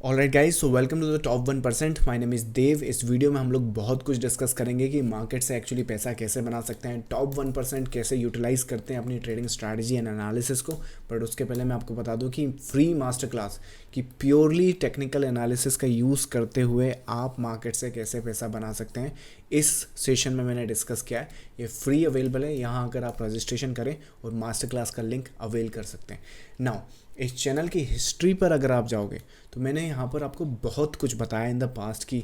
Alright guys, so welcome to the top 1%। My name is Dev. इस video में हम लोग बहुत कुछ डिस्कस करेंगे कि मार्केट से एक्चुअली पैसा कैसे बना सकते हैं, टॉप 1% कैसे यूटिलाइज करते हैं अपनी ट्रेडिंग स्ट्रैटेजी एंड एनालिसिस को। बट उसके पहले मैं आपको बता दूं कि फ्री मास्टर क्लास कि प्योरली टेक्निकल एनालिसिस का यूज़ करते हुए आप मार्केट से कैसे पैसा बना सकते हैं, इस सेशन में मैंने डिस्कस किया है। ये फ्री अवेलेबल है, यहाँ अगर आप रजिस्ट्रेशन करें और मास्टर क्लास का लिंक अवेल कर सकते हैं। नाउ इस चैनल की हिस्ट्री पर अगर आप जाओगे तो मैंने यहाँ पर आपको बहुत कुछ बताया इन द पास्ट कि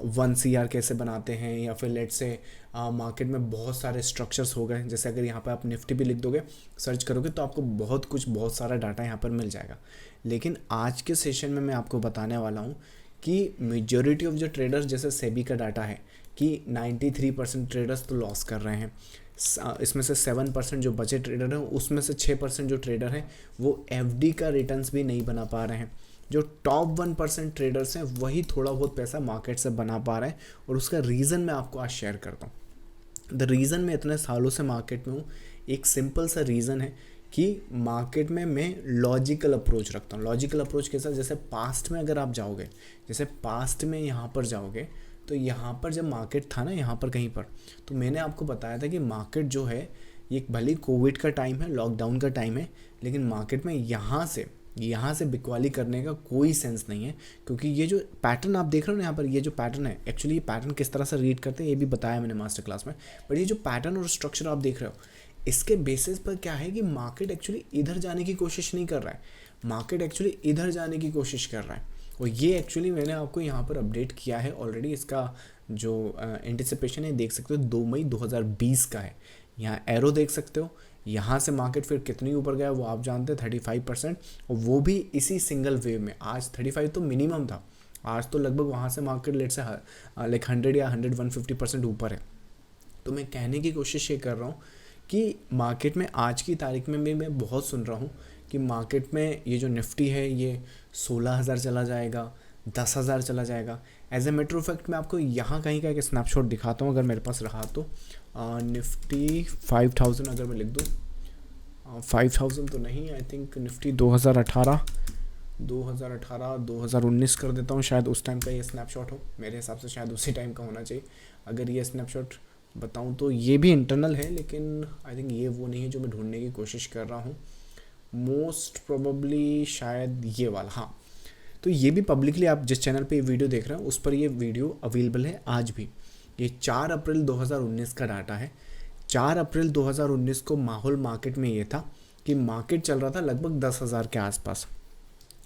1 CR कैसे बनाते हैं, या फिर लेट से मार्केट में बहुत सारे स्ट्रक्चर्स हो गए। जैसे अगर यहाँ पर आप निफ्टी भी लिख दोगे, सर्च करोगे तो आपको बहुत सारा डाटा यहाँ पर मिल जाएगा। लेकिन आज के सेशन में मैं आपको बताने वाला हूँ कि मेजॉरिटी ऑफ जो ट्रेडर्स, जैसे सेबी का डाटा है कि 93% ट्रेडर्स तो लॉस कर रहे हैं। इसमें से 7% जो बचे ट्रेडर हैं, उसमें से 6% जो ट्रेडर हैं वो एफडी का रिटर्न्स भी नहीं बना पा रहे हैं। जो टॉप 1% ट्रेडर्स हैं वही थोड़ा बहुत पैसा मार्केट से बना पा रहे हैं, और उसका रीज़न मैं आपको आज शेयर करता हूँ। द रीज़न मैं इतने सालों से मार्केट में हूँ, एक सिंपल सा रीज़न है कि मार्केट में मैं लॉजिकल अप्रोच रखता हूँ। लॉजिकल अप्रोच के साथ, जैसे पास्ट में अगर आप जाओगे, जैसे पास्ट में यहाँ पर जाओगे तो यहाँ पर जब मार्केट था ना, यहाँ पर कहीं पर, तो मैंने आपको बताया था कि मार्केट जो है ये भले कोविड का टाइम है, लॉकडाउन का टाइम है, लेकिन मार्केट में यहाँ से बिकवाली करने का कोई सेंस नहीं है। क्योंकि ये जो पैटर्न आप देख रहे हो ना यहाँ पर, ये जो पैटर्न है, एक्चुअली ये पैटर्न किस तरह से रीड करते हैं ये भी बताया मैंने मास्टर क्लास में। बट ये जो पैटर्न और स्ट्रक्चर आप देख रहे हो, इसके बेसिस पर क्या है कि मार्केट एक्चुअली इधर जाने की कोशिश नहीं कर रहा है, मार्केट एक्चुअली इधर जाने की कोशिश कर रहा है। और ये एक्चुअली मैंने आपको यहाँ पर अपडेट किया है ऑलरेडी। इसका जो एंटिसिपेशन है देख सकते हो 2 मई 2020 का है। यहाँ एरो देख सकते हो, यहाँ से मार्केट फिर कितनी ऊपर गया वो आप जानते हैं, 35%, और वो भी इसी सिंगल वेव में। आज 35 तो मिनिमम था, आज तो लगभग वहाँ से मार्केट लेट से लाइक 100 या 150% ऊपर है। तो मैं कहने की कोशिश ये कर रहा हूँ कि मार्केट में आज की तारीख में भी मैं बहुत सुन रहा हूँ कि मार्केट में ये जो निफ्टी है ये 16,000 चला जाएगा, 10,000 चला जाएगा। As a matter of fact मैं आपको यहाँ कहीं का एक स्नैपशॉट दिखाता हूँ, अगर मेरे पास रहा तो। निफ्टी 5,000 अगर मैं लिख दूँ, 5,000 तो नहीं, आई थिंक निफ्टी 2018 2019 कर देता हूँ, शायद उस टाइम का ये स्नैपशॉट हो। मेरे हिसाब से शायद उसी टाइम का होना चाहिए। अगर ये स्नैपशॉट बताऊँ तो ये भी इंटरनल है, लेकिन आई थिंक ये वो नहीं है जो मैं ढूंढने की कोशिश कर रहा हूँ। मोस्ट प्रोबेबली शायद ये वाला, हाँ। तो ये भी पब्लिकली, आप जिस चैनल पे ये वीडियो देख रहे हैं उस पर ये वीडियो अवेलेबल है आज भी। ये 4 अप्रैल 2019 का डाटा है। 4 अप्रैल 2019 को माहौल मार्केट में ये था कि मार्केट चल रहा था लगभग 10,000 के आसपास।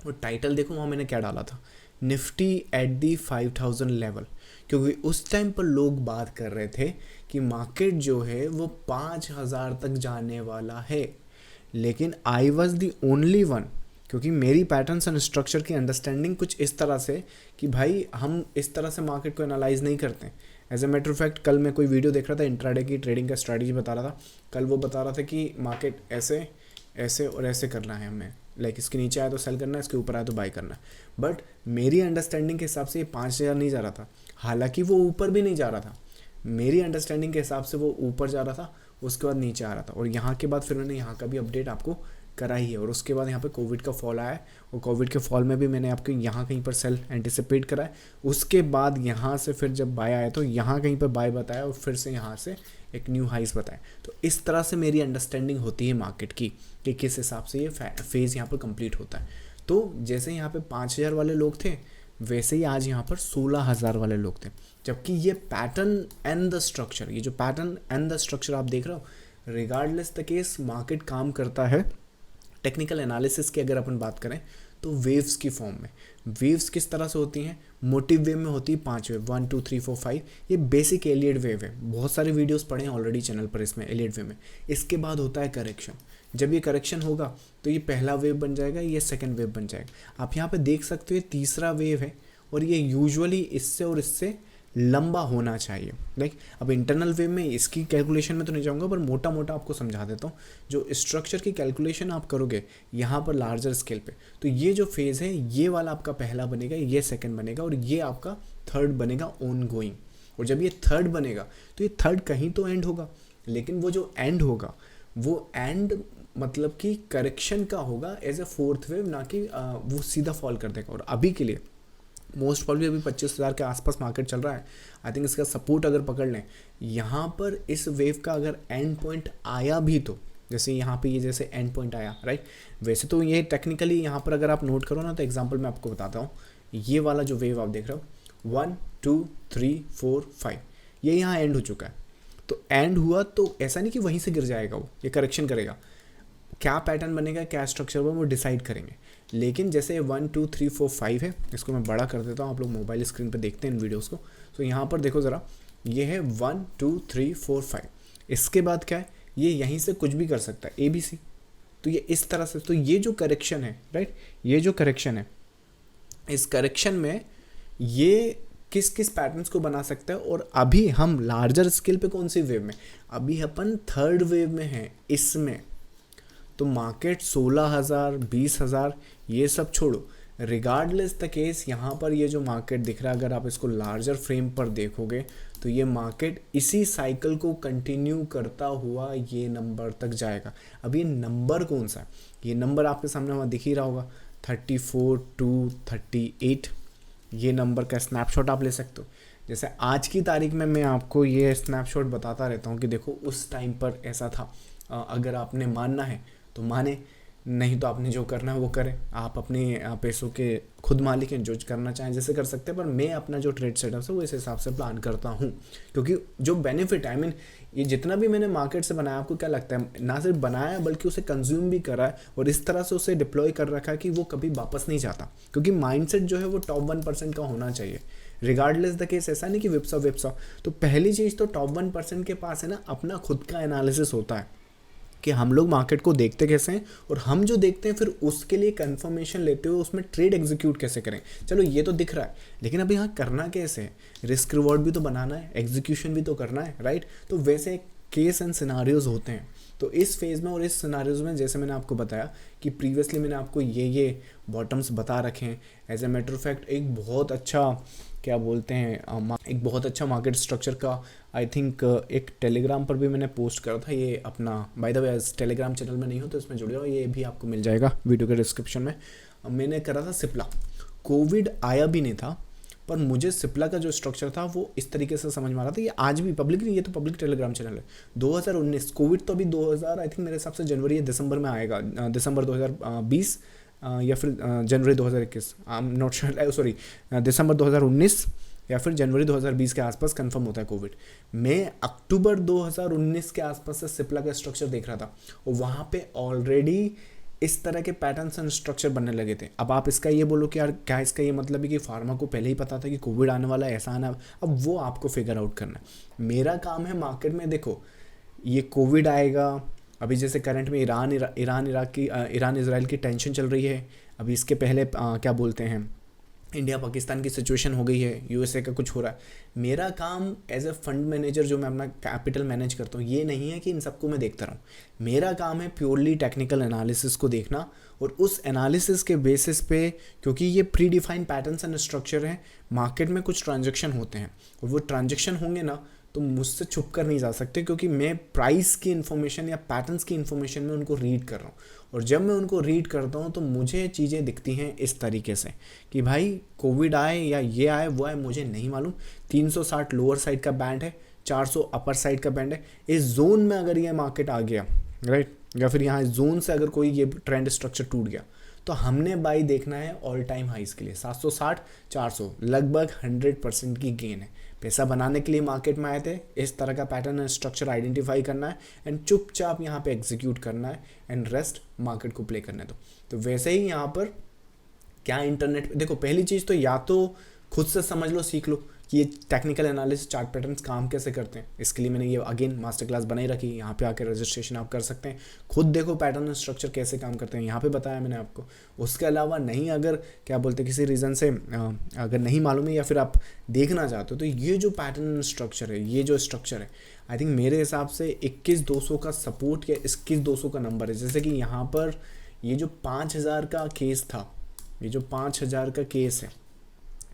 और टाइटल देखो वहाँ मैंने क्या डाला था, निफ्टी एट दी 5,000 लेवल। क्योंकि उस टाइम पर लोग बात कर रहे थे कि मार्केट जो है वो 5,000 तक जाने वाला है। लेकिन I was the only one, क्योंकि मेरी पैटर्न्स एंड स्ट्रक्चर की अंडरस्टैंडिंग कुछ इस तरह से कि भाई हम इस तरह से मार्केट को एनालाइज नहीं करते। As a matter of fact कल मैं कोई वीडियो देख रहा था, इंट्राडे की ट्रेडिंग का स्ट्रैटेजी बता रहा था। कल वो बता रहा था कि मार्केट ऐसे ऐसे और ऐसे करना है हमें, लाइक इसके नीचे आया तो सेल करना है, इसके ऊपर आया तो बाय करना है। बट मेरी अंडरस्टैंडिंग के हिसाब से ये 5,000 नहीं जा रहा था, हालांकि वो ऊपर भी नहीं जा रहा था। मेरी अंडरस्टैंडिंग के हिसाब से वो ऊपर जा रहा था, उसके बाद नीचे आ रहा था। और यहाँ के बाद फिर मैंने यहाँ का भी अपडेट आपको करा ही है। और उसके बाद यहाँ पे कोविड का फॉल आया है, और कोविड के फॉल में भी मैंने आपको यहाँ कहीं पर सेल एंटिसिपेट करा है। उसके बाद यहाँ से फिर जब बाय आया तो यहाँ कहीं पर बाय बताया, और फिर से यहाँ से एक न्यू हाइस बताया। तो इस तरह से मेरी अंडरस्टैंडिंग होती है मार्केट की कि किस हिसाब से ये फेज़ यहाँ पर कंप्लीट होता है। तो जैसे यहाँ पे 5,000 वाले लोग थे, वैसे ही आज यहाँ पर 16,000 वाले लोग थे। जबकि ये पैटर्न एंड द स्ट्रक्चर, ये जो पैटर्न एंड द स्ट्रक्चर आप देख रहे हो, रिगार्डलेस द केस मार्केट काम करता है। टेक्निकल एनालिसिस की अगर अपन बात करें तो वेव्स की फॉर्म में। वेव्स किस तरह से होती हैं? मोटिव वेव में होती है 5 वेव, 1 2 3 4 5। ये बेसिक एलियड वेव है, बहुत सारे वीडियोस पढ़े हैं ऑलरेडी चैनल पर इसमें एलियड वेव में। इसके बाद होता है करेक्शन। जब ये करेक्शन होगा तो ये पहला वेव बन जाएगा, ये सेकंड वेव बन जाएगा। आप यहाँ पे देख सकते हो ये तीसरा वेव है, और ये यूजुअली इससे और इससे लंबा होना चाहिए। लाइक अब इंटरनल वेव में इसकी कैलकुलेशन में तो नहीं जाऊँगा, पर मोटा मोटा आपको समझा देता हूँ। जो स्ट्रक्चर की कैलकुलेशन आप करोगे यहाँ पर लार्जर स्केल पे, तो ये जो फेज़ है ये वाला आपका पहला बनेगा, ये सेकंड बनेगा, और ये आपका थर्ड बनेगा ऑन गोइंग। और जब ये थर्ड बनेगा तो ये थर्ड कहीं तो एंड होगा, लेकिन वो जो एंड होगा वो एंड मतलब कि करेक्शन का होगा एज ए फोर्थ वेव, ना कि वो सीधा फॉल कर देगा। और अभी के लिए मोस्ट प्रॉब्ली अभी 25,000 के आसपास मार्केट चल रहा है। आई थिंक इसका सपोर्ट अगर पकड़ लें, यहाँ पर इस वेव का अगर एंड पॉइंट आया भी तो, जैसे यहाँ पे ये जैसे एंड पॉइंट आया, राइट, वैसे तो ये टेक्निकली यहाँ पर अगर आप नोट करो ना, तो एग्जांपल मैं आपको बताता हूँ। ये वाला जो वेव आप देख रहे हो 1 2 3 4 5, ये यहाँ एंड हो चुका है। तो एंड हुआ तो ऐसा नहीं कि वहीं से गिर जाएगा, वो ये करेक्शन करेगा। क्या पैटर्न बनेगा, क्या स्ट्रक्चर होगा, वो डिसाइड करेंगे। लेकिन जैसे 1 2 3 4 5 है, इसको मैं बड़ा कर देता हूँ, आप लोग मोबाइल स्क्रीन पर देखते हैं इन वीडियोज़ को। तो यहाँ पर देखो ज़रा, ये है 1 2 3 4 5। इसके बाद क्या है, ये यहीं से कुछ भी कर सकता है, ABC। तो ये इस तरह से, तो ये जो करेक्शन है, राइट, ये जो करेक्शन है, इस करेक्शन में ये किस किस पैटर्न्स को बना सकता है। और अभी हम लार्जर स्केल पे कौन सी वेव में, अभी अपन थर्ड वेव में हैं इसमें। तो मार्केट 16,000 20,000 ये सब छोड़ो, रिगार्डलेस द केस यहाँ पर ये जो मार्केट दिख रहा है, अगर आप इसको लार्जर फ्रेम पर देखोगे तो ये मार्केट इसी साइकिल को कंटिन्यू करता हुआ ये नंबर तक जाएगा। अब ये नंबर कौन सा है, ये नंबर आपके सामने वहाँ दिख ही रहा होगा, 34 to 38। ये नंबर का स्नैपशॉट आप ले सकते हो। जैसे आज की तारीख में मैं आपको ये स्नैपशॉट बताता रहता हूँ कि देखो उस टाइम पर ऐसा था। अगर आपने मानना है तो माने, नहीं तो आपने जो करना है वो करें। आप अपने पैसों के खुद मालिक हैं, जो करना चाहें जैसे कर सकते हैं। पर मैं अपना जो ट्रेड सेटअप है वो इस हिसाब से प्लान करता हूँ, क्योंकि जो बेनिफिट है, ये जितना भी मैंने मार्केट से बनाया, आपको क्या लगता है, ना सिर्फ बनाया बल्कि उसे कंज्यूम भी करा है और इस तरह से उसे डिप्लॉय कर रखा है कि वो कभी वापस नहीं जाता। क्योंकि माइंडसेट जो है वो टॉप 1% का होना चाहिए, रिगार्डलेस द केस। ऐसा नहीं कि विप्सा। तो पहली चीज़ तो टॉप 1% के पास है ना, अपना खुद का एनालिसिस होता है कि हम लोग मार्केट को देखते कैसे हैं, और हम जो देखते हैं फिर उसके लिए कंफर्मेशन लेते हुए उसमें ट्रेड एग्जीक्यूट कैसे करें। चलो ये तो दिख रहा है, लेकिन अब यहाँ करना कैसे है, रिस्क रिवॉर्ड भी तो बनाना है, एग्जीक्यूशन भी तो करना है, राइट। तो वैसे केस एंड सिनारियोज होते हैं। तो इस फेज़ में और इस सिनारियोज में, जैसे मैंने आपको बताया कि प्रीवियसली मैंने आपको ये बॉटम्स बता रखे हैं। As a matter of fact एक बहुत अच्छा, क्या बोलते हैं, एक बहुत अच्छा मार्केट स्ट्रक्चर का आई थिंक एक टेलीग्राम पर भी मैंने पोस्ट करा था। ये अपना by the way Telegram channel में नहीं हो तो इसमें जुड़े हो, ये भी आपको मिल जाएगा वीडियो के डिस्क्रिप्शन में। मैंने करा था सिप्ला। कोविड आया भी नहीं था, पर मुझे सिप्ला का जो स्ट्रक्चर था वो इस तरीके से समझ में आ रहा था। ये आज भी पब्लिक नहीं, ये तो पब्लिक टेलीग्राम चैनल है। 2019 कोविड तो अभी 2000 आई थिंक मेरे हिसाब से जनवरी या दिसंबर में आएगा, दिसंबर 2020 या फिर जनवरी 2021, I am not sure, sorry दिसंबर 2019 या फिर जनवरी 2020 के आसपास कंफर्म होता है कोविड। मैं अक्टूबर 2019 के आसपास से सिप्ला का स्ट्रक्चर देख रहा था और वहाँ पे ऑलरेडी इस तरह के पैटर्न्स एंड स्ट्रक्चर बनने लगे थे। अब आप इसका ये बोलो कि यार क्या इसका ये मतलब है कि फार्मा को पहले ही पता था कि कोविड आने वाला है, ऐसा आना, अब वो आपको फिगर आउट करना है। मेरा काम है मार्केट में, देखो ये कोविड आएगा, अभी जैसे करंट में ईरान इजराइल की टेंशन चल रही है, अभी इसके पहले क्या बोलते हैं, इंडिया पाकिस्तान की सिचुएशन हो गई है, यूएसए का कुछ हो रहा है। मेरा काम एज ए फंड मैनेजर जो मैं अपना कैपिटल मैनेज करता हूँ, ये नहीं है कि इन सबको मैं देखता रहूँ। मेरा काम है प्योरली टेक्निकल एनालिसिस को देखना, और उस एनालिसिस के बेसिस पे, क्योंकि ये pre defined patterns and structure हैं, मार्केट में कुछ ट्रांजेक्शन होते हैं और वो ट्रांजेक्शन होंगे ना तो मुझसे छुप कर नहीं जा सकते, क्योंकि मैं प्राइस की इन्फॉर्मेशन या पैटर्न्स की इन्फॉर्मेशन में उनको रीड कर रहा हूँ। और जब मैं उनको रीड करता हूँ तो मुझे चीज़ें दिखती हैं इस तरीके से कि भाई कोविड आए या ये आए वो आए मुझे नहीं मालूम। 360 लोअर साइड का बैंड है, 400 अपर साइड का बैंड है। इस जोन में अगर ये मार्केट आ गया, राइट, या फिर यहाँ जोन से अगर कोई ये ट्रेंड स्ट्रक्चर टूट गया, तो हमने बाई देखना है ऑल टाइम हाइस के लिए 760 400, लगभग 100% की गेन है। पैसा बनाने के लिए मार्केट में आए थे, इस तरह का पैटर्न एंड स्ट्रक्चर आइडेंटिफाई करना है एंड चुपचाप यहाँ पे एग्जीक्यूट करना है एंड रेस्ट मार्केट को प्ले करने दो। तो वैसे ही यहाँ पर क्या इंटरनेट पे देखो, पहली चीज़ तो या तो खुद से समझ लो, सीख लो कि ये टेक्निकल एनालिसिस चार्ट पैटर्न्स काम कैसे करते हैं। इसके लिए मैंने ये अगेन मास्टर क्लास बनाई रखी, यहाँ पे आकर रजिस्ट्रेशन आप कर सकते हैं, खुद देखो पैटर्न एंड स्ट्रक्चर कैसे काम करते हैं, यहाँ पे बताया मैंने आपको। उसके अलावा नहीं, अगर क्या बोलते हैं किसी रीज़न से अगर नहीं मालूम है या फिर आप देखना चाहते हो, तो ये जो पैटर्न एंड स्ट्रक्चर है, ये जो स्ट्रक्चर है, आई थिंक मेरे हिसाब से 21,200 का सपोर्ट या 21,200 का नंबर है। जैसे कि यहाँ पर ये जो 5,000 का केस था, ये जो 5,000 का केस है,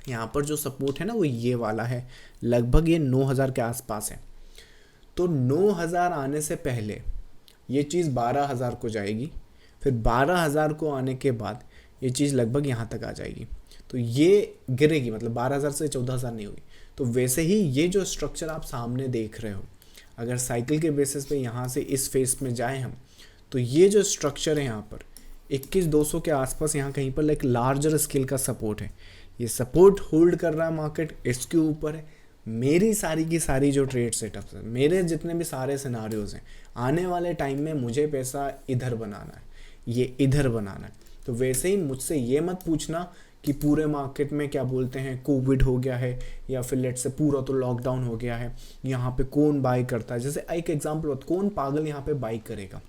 यहाँ पर जो सपोर्ट है ना वो ये वाला है, लगभग ये 9,000 के आसपास है। तो 9,000 आने से पहले ये चीज़ 12,000 को जाएगी, फिर 12,000 को आने के बाद ये चीज़ लगभग यहाँ तक आ जाएगी। तो ये गिरेगी, मतलब 12,000 से 14,000 नहीं होगी। तो वैसे ही ये जो स्ट्रक्चर आप सामने देख रहे हो, अगर साइकिल के बेसिस पे यहाँ से इस फेस में जाएँ हम, तो ये जो स्ट्रक्चर है यहाँ पर 21,200 के आसपास यहाँ कहीं पर एक लार्जर स्केल का सपोर्ट है। ये सपोर्ट होल्ड कर रहा है मार्केट, इसके ऊपर है मेरी सारी की सारी जो ट्रेड सेटअप्स हैं, मेरे जितने भी सारे सिनारियोज़ हैं, आने वाले टाइम में मुझे पैसा इधर बनाना है, ये इधर बनाना है। तो वैसे ही मुझसे ये मत पूछना कि पूरे मार्केट में क्या बोलते हैं कोविड हो गया है या फिर लेट से पूरा तो लॉकडाउन हो गया है, यहाँ पे कौन बाई करता है। जैसे एक एग्जांपल, कौन पागल यहाँ पे बाई करेगा,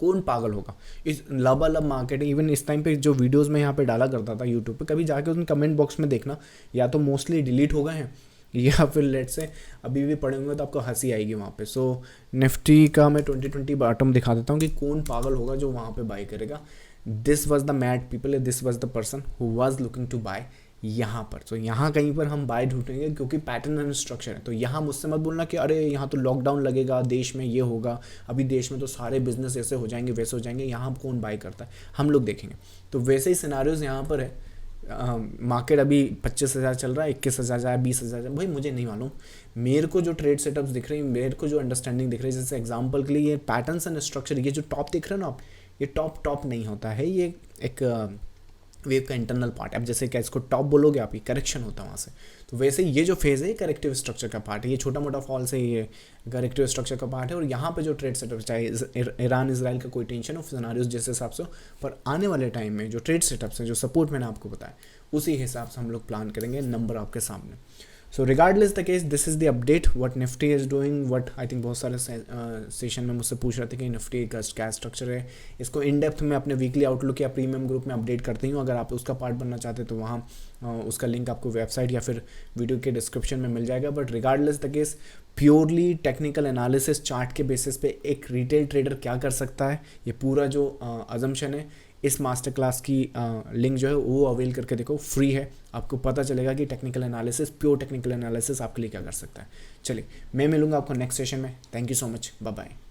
कौन पागल होगा। इस लबालब मार्केट, इवन इस टाइम पे जो वीडियोस में यहाँ पे डाला करता था यूट्यूब पे, कभी जाके उन कमेंट बॉक्स में देखना, या तो मोस्टली डिलीट हो गए हैं या फिर लेट से अभी भी पड़े होंगे, तो आपको हंसी आएगी वहाँ पे। सो निफ्टी का मैं 2020 बॉटम दिखा देता हूँ कि कौन पागल होगा जो वहाँ पे बाई करेगा। This was the mad people, this was the person who was looking to buy यहाँ पर। तो यहाँ कहीं पर हम बाय ढूंढेंगे क्योंकि पैटर्न एंड स्ट्रक्चर है। तो यहाँ मुझसे मत बोलना कि अरे यहाँ तो लॉकडाउन लगेगा, देश में ये होगा, अभी देश में तो सारे बिजनेस ऐसे हो जाएंगे वैसे हो जाएंगे, यहाँ कौन बाय करता है, हम लोग देखेंगे। तो वैसे ही सिनारियोज यहाँ पर है। मार्केट अभी 25,000 चल रहा है, 21,000 जाए, 20,000 जाए, भाई मुझे नहीं मालूम। मेरे को जो ट्रेड सेटअप्स दिख रही है, मेरे को जो अंडरस्टैंडिंग दिख रही है, जैसे एग्जांपल के लिए ये पैटर्न्स एंड स्ट्रक्चर, ये जो टॉप दिख रहे हो ना आप, ये टॉप नहीं होता है, ये एक वेव का इंटरनल पार्ट है। अब जैसे क्या इसको टॉप बोलोगे आप, ये करेक्शन होता है वहाँ से। तो वैसे ये जो फेज़ है ये करेक्टिव स्ट्रक्चर का पार्ट है, ये छोटा मोटा फॉल से ये करेक्टिव स्ट्रक्चर का पार्ट है। और यहाँ पे जो ट्रेड सेटअप, चाहे ईरान इसराइल का कोई टेंशन हो, सिनारियोस जैसे हिसाब से हो, पर आने वाले टाइम में जो ट्रेड सेटअप्स हैं, जो सपोर्ट मैंने आपको बताया, उसी हिसाब से हम लोग प्लान करेंगे, नंबर आपके सामने। So regardless the case, this is the update what Nifty is doing, what I think बहुत सारे सेशन में मुझसे पूछ रहे थे कि निफ्टी का क्या स्ट्रक्चर है। इसको इन डेप्थ में अपने वीकली आउटलुक या प्रीमियम ग्रुप में अपडेट करती हूँ। अगर आप उसका पार्ट बनना चाहते हैं तो वहाँ उसका लिंक आपको वेबसाइट या फिर वीडियो के डिस्क्रिप्शन में मिल जाएगा। But regardless the case, purely technical analysis chart के बेसिस पे एक रिटेल ट्रेडर क्या कर सकता है, ये पूरा जो अजम्पशन है, इस मास्टर क्लास की लिंक जो है वो अवेल करके देखो, फ्री है। आपको पता चलेगा कि technical analysis, pure technical analysis आपके लिए क्या कर सकता है। चलिए, मैं मिलूंगा आपको नेक्स्ट सेशन में। Thank you so much, bye bye.